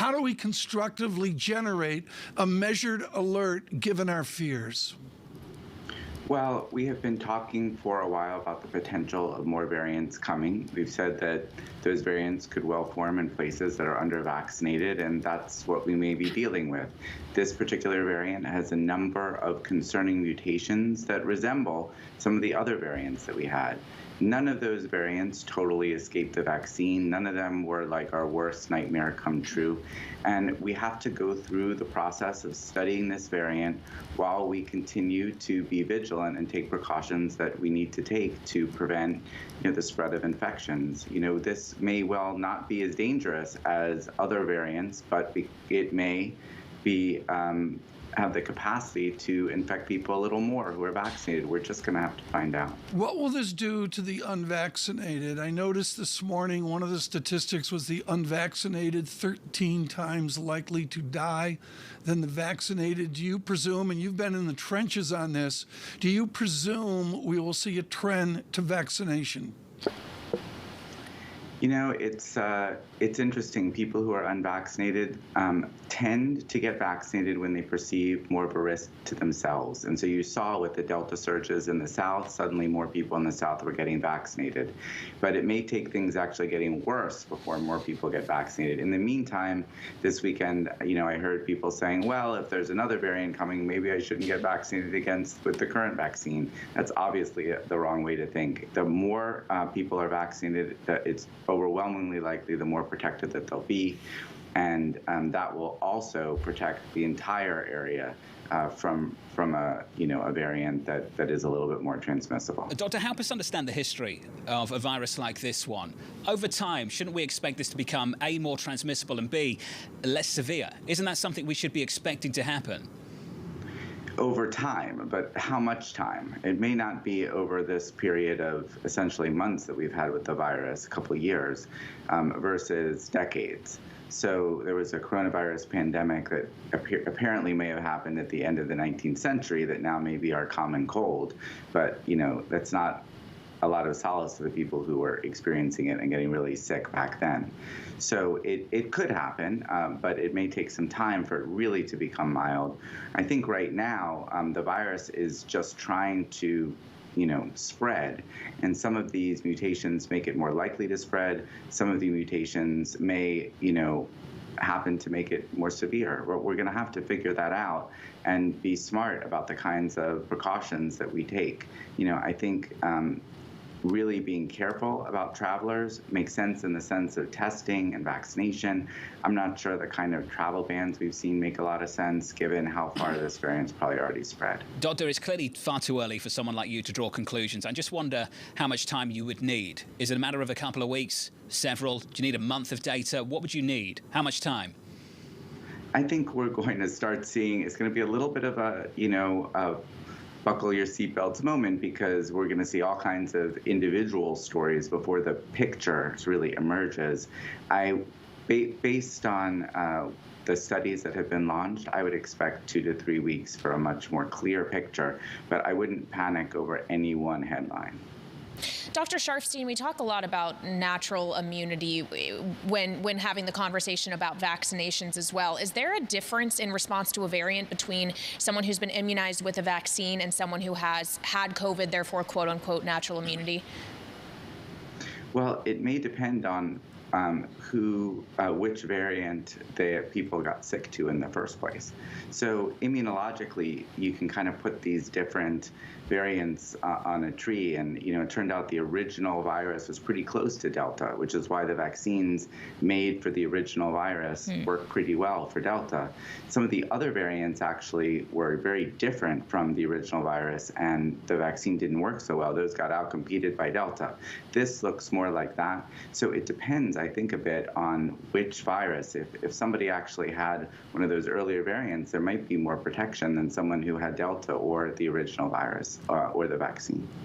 How do we constructively generate a measured alert given our fears? Well, we have been talking for a while about the potential of more variants coming. We've said that those variants could well form in places that are under-vaccinated, and that's what we may be dealing with. This particular variant has a number of concerning mutations that resemble some of the other variants that we had. None of those variants totally escaped the vaccine. None of them were like our worst nightmare come true. And we have to go through the process of studying this variant while we continue to be vigilant and take precautions that we need to take to prevent the spread of infections. This may well not be as dangerous as other variants, but it may be have the capacity to infect people a little more who are vaccinated. We're just going to have to find out. What will this do to the unvaccinated? I noticed this morning one of the statistics was the unvaccinated 13 times likely to die than the vaccinated. Do you presume, and you've been in the trenches on this, do you presume we will see a trend to vaccination? It's interesting. People who are unvaccinated tend to get vaccinated when they perceive more of a risk to themselves. And so you saw with the Delta surges in the South, suddenly more people in the South were getting vaccinated. But it may take things actually getting worse before more people get vaccinated. In the meantime, this weekend, I heard people saying, well, if there's another variant coming, maybe I shouldn't get vaccinated with the current vaccine. That's obviously the wrong way to think. The more people are vaccinated, it's overwhelmingly likely the more protected that they'll be, and that will also protect the entire area from a variant that is a little bit more transmissible. Doctor, help us understand the history of a virus like this one. Over time, shouldn't we expect this to become A, more transmissible, and B, less severe? Isn't that something we should be expecting to happen? Over time, but how much time? It may not be over this period of essentially months that we've had with the virus, a couple of years, versus decades. So there was a coronavirus pandemic that apparently may have happened at the end of the 19th century that now may be our common cold, but that's not a lot of solace to the people who were experiencing it and getting really sick back then. So it could happen, but it may take some time for it really to become mild. I think right now the virus is just trying to spread, and some of these mutations make it more likely to spread. Some of the mutations may happen to make it more severe. We're going to have to figure that out and be smart about the kinds of precautions that we take. I think really being careful about travelers makes sense in the sense of testing and vaccination. I'm not sure the kind of travel bans we've seen make a lot of sense given how far this variant's probably already spread. Doctor, it's clearly far too early for someone like you to draw conclusions. I just wonder how much time you would need. Is it a matter of a couple of weeks, several? Do you need a month of data? What would you need? How much time? I think we're going to start seeing, it's going to be a little bit of a, buckle your seatbelts moment, because we're going to see all kinds of individual stories before the picture really emerges. Based on the studies that have been launched, I would expect 2 to 3 weeks for a much more clear picture, but I wouldn't panic over any one headline. Dr. Sharfstein, we talk a lot about natural immunity when having the conversation about vaccinations as well. Is there a difference in response to a variant between someone who's been immunized with a vaccine and someone who has had COVID, therefore, quote unquote, natural immunity? Well, it may depend on which variant the people got sick to in the first place. So immunologically, you can kind of put these different variants on a tree, and it turned out the original virus was pretty close to Delta, which is why the vaccines made for the original virus worked pretty well for Delta. Some of the other variants actually were very different from the original virus, and the vaccine didn't work so well. Those got outcompeted by Delta. This looks more like that. So it depends, I think, a bit on which virus. If somebody actually had one of those earlier variants, there might be more protection than someone who had Delta or the original virus or the vaccine.